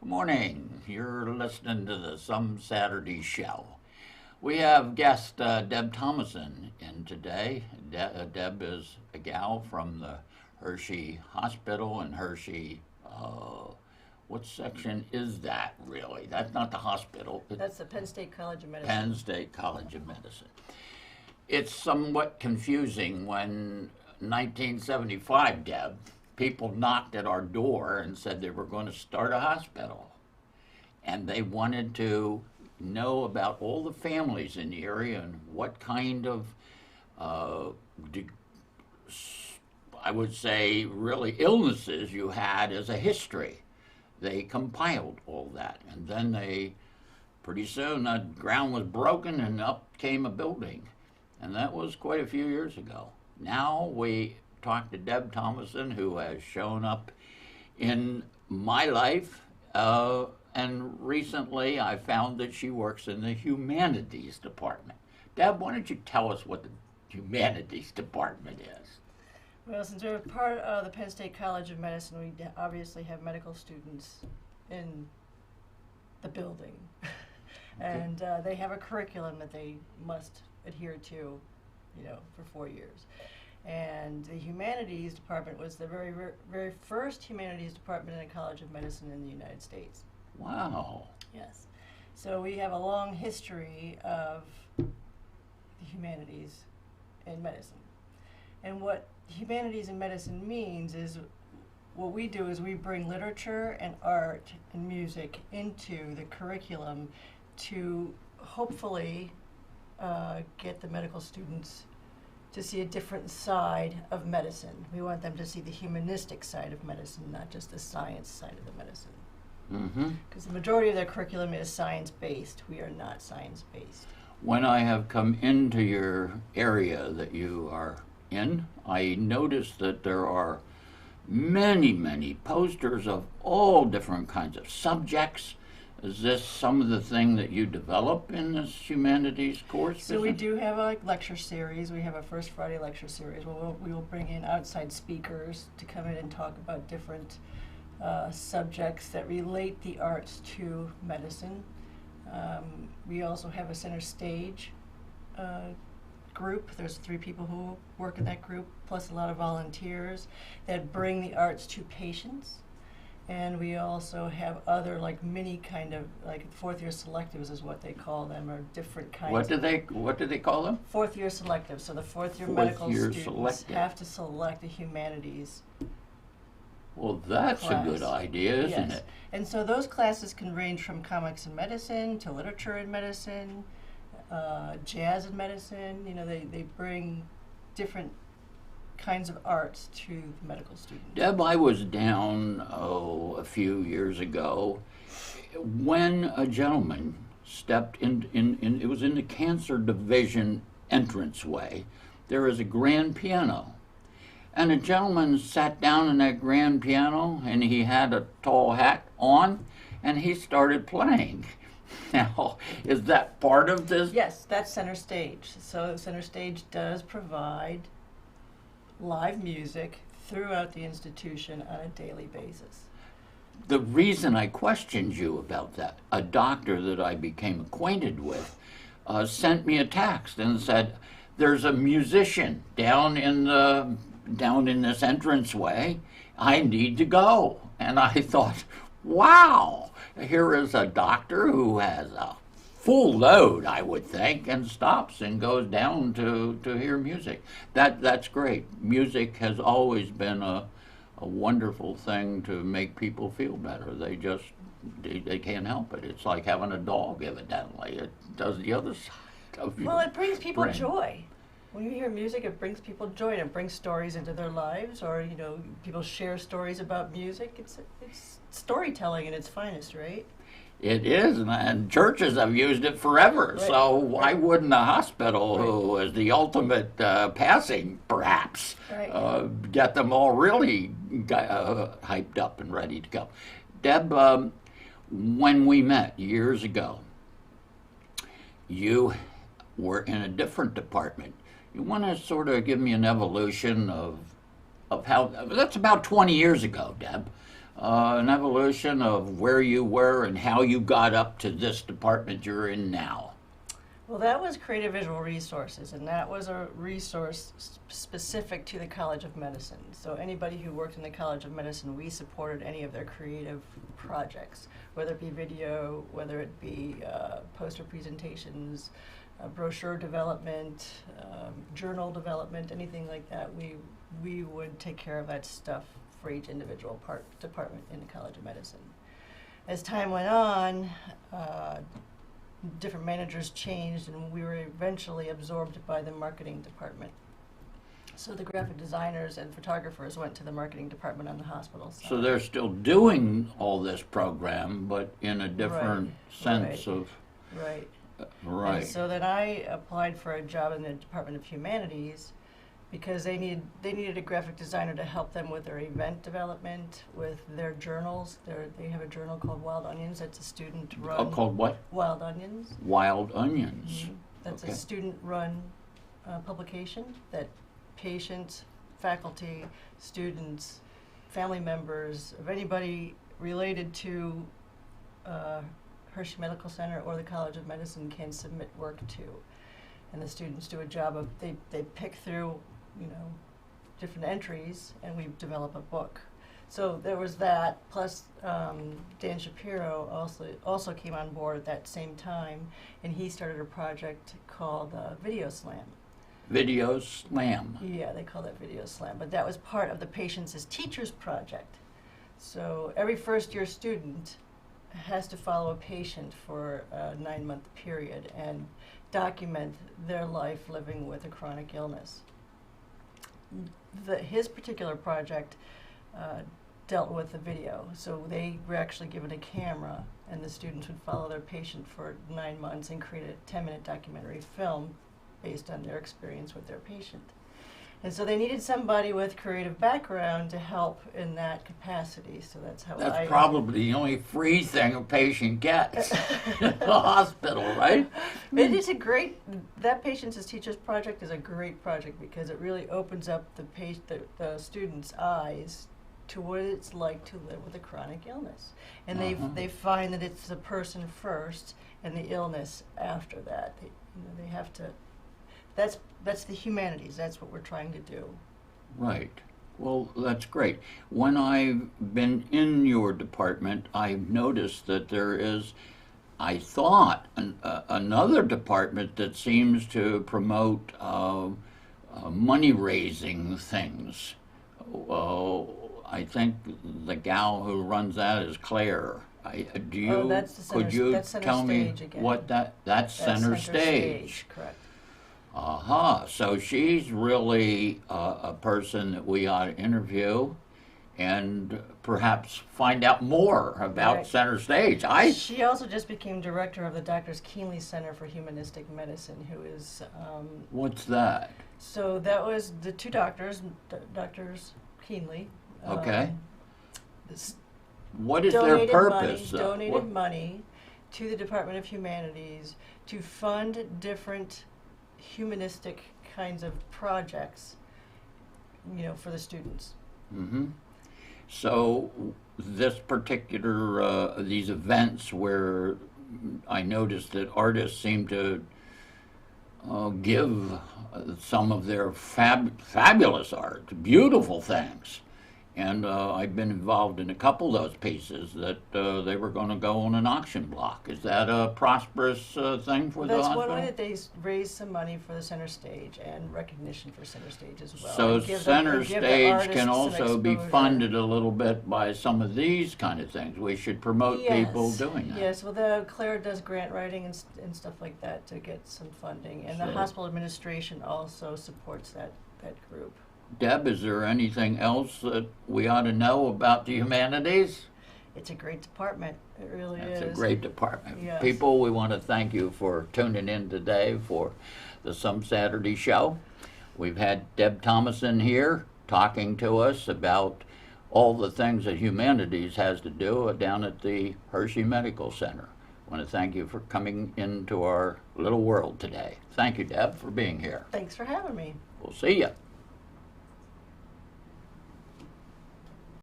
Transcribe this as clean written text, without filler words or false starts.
Good morning. You're listening to the Some Saturday Show. We have guest Deb Thomason in today. Deb is a gal from the Hershey Hospital in Hershey. What section is that really? That's not the hospital. It's That's the Penn State College of Medicine. Penn State College of Medicine. It's somewhat confusing when 1975, Deb, people knocked at our door and said they were going to start a hospital. And they wanted to know about all the families in the area and what kind of, uh, I would say, really illnesses you had as a history. They compiled all that. And then pretty soon, the ground was broken and up came a building. And that was quite a few years ago. Now we talked to Deb Thomason, who has shown up in my life. And recently I found that she works in the humanities department. Deb, why don't you tell us what the humanities department is? Well, since we're part of the Penn State College of Medicine, we obviously have medical students in the building. And they have a curriculum that they must adhere to, for 4 years. And the humanities department was the very, very first humanities department in a College of Medicine in the United States. Wow. Yes. So we have a long history of the humanities in medicine. And what humanities in medicine means is what we do is we bring literature and art and music into the curriculum to hopefully get the medical students to see a different side of medicine. We want them to see the humanistic side of medicine, not just the science side of the medicine. Mm-hmm. Because the majority of their curriculum is science-based. We are not science-based. When I have come into your area that you are in, I noticed that there are many, many posters of all different kinds of subjects. Is this some of the thing that you develop in this humanities course? So we do have a lecture series. We have a First Friday lecture series where we will bring in outside speakers to come in and talk about different subjects that relate the arts to medicine. We also have a center stage group. There's 3 people who work in that group, plus a lot of volunteers that bring the arts to patients. And we also have other mini kind of fourth year selectives is what they call them, or different kinds. What do they call them? Fourth year selectives. So the fourth year Fourth medical year students selective. have to select a humanities Well, that's a good class. idea, isn't Yes. it? And so those classes can range from comics in medicine to literature in medicine, jazz in medicine. They bring different kinds of arts to the medical students. Deb, I was down, a few years ago when a gentleman stepped in, it was in the cancer division entranceway. There is a grand piano. And a gentleman sat down in that grand piano and he had a tall hat on and he started playing. Now, is that part of this? Yes, that's center stage. So center stage does provide live music throughout the institution on a daily basis. The reason I questioned you about that, a doctor that I became acquainted with sent me a text and said, "There's a musician down in this entranceway. I need to go." And I thought, wow, here is a doctor who has a full load, I would think, and stops and goes down to hear music. That's great. Music has always been a wonderful thing to make people feel better. They can't help it. It's like having a dog, evidently. It does the other side of your Well, it brings people brain. joy. When you hear music, it brings people joy, and it brings stories into their lives, or people share stories about music. It's storytelling at its finest, right? It is, and churches have used it forever. Right, So why right. wouldn't a hospital, who is the ultimate passing, perhaps, Right. get them all really hyped up and ready to go? Deb, when we met years ago, you were in a different department. You want to sort of give me an evolution of how, that's about 20 years ago, Deb. an evolution of where you were and how you got up to this department you're in now? Well, that was Creative Visual Resources, and that was a resource specific to the College of Medicine. So anybody who worked in the College of Medicine, we supported any of their creative projects, whether it be video, whether it be poster presentations, brochure development, journal development, anything like that. We would take care of that stuff for each individual department in the College of Medicine. As time went on, different managers changed, and we were eventually absorbed by the marketing department. So the graphic designers and photographers went to the marketing department on the hospital side. So they're still doing all this program, but in a different sense of, Right. right. And so then I applied for a job in the Department of Humanities because they needed a graphic designer to help them with their event development, with their journals. They have a journal called Wild Onions. That's a student-run. Called what? Wild Onions. Wild Onions. Mhm. That's Okay. a student-run publication that patients, faculty, students, family members, of anybody related to Hershey Medical Center or the College of Medicine can submit work to. And the students do a job of, they pick through, different entries, and we develop a book. So there was that, plus Dan Shapiro also came on board at that same time, and he started a project called Video Slam. Video Slam. Yeah, they call that Video Slam, but that was part of the Patients as Teachers project. So every first-year student has to follow a patient for a 9-month period and document their life living with a chronic illness. His particular project dealt with the video, so they were actually given a camera, and the students would follow their patient for 9 months and create a 10-minute documentary film based on their experience with their patient. And so they needed somebody with creative background to help in that capacity, so that's how That's probably the only free thing a patient gets in the hospital, right? It is that Patients as Teachers project is a great project because it really opens up the students' eyes to what it's like to live with a chronic illness. And they find that it's the person first and the illness after that. They have to, that's the humanities, that's what we're trying to do. Right. Well, that's great. When I've been in your department, I've noticed that there is, I thought, another department that seems to promote money-raising things. I think the gal who runs that is Claire. That's the could you that's Center tell me Stage again. what that's Center Stage? Correct. So she's really a person that we ought to interview and perhaps find out more about Right. Center Stage. She also just became director of the Drs. Keenly Center for Humanistic Medicine, who is, What's that? so that was the two doctors, Drs. Keenly. Okay. s- What is their donated purpose? money, donated What- money to the Department of Humanities to fund different humanistic kinds of projects, for the students. Mhm. So this particular, these events where I noticed that artists seem to give some of their fabulous art, beautiful things. And I've been involved in a couple of those pieces that they were going to go on an auction block. Is that a prosperous thing for the That's hospital? one way that they raise some money for the Center Stage and recognition for Center Stage as well. So and give Center give the Stage artists can some also be exposure. funded a little bit by some of these kind of things. We should promote people Yes. doing that. Yes, well, Claire does grant writing and stuff like that to get some funding, and the So- hospital administration also supports that group. Deb, is there anything else that we ought to know about the humanities? It's a great department. It really That's is. a great department. Yes. People, we want to thank you for tuning in today for the Some Saturday Show. We've had Deb Thomason here talking to us about all the things that humanities has to do down at the Hershey Medical Center. I want to thank you for coming into our little world today. Thank you, Deb, for being here. Thanks for having me. We'll see you.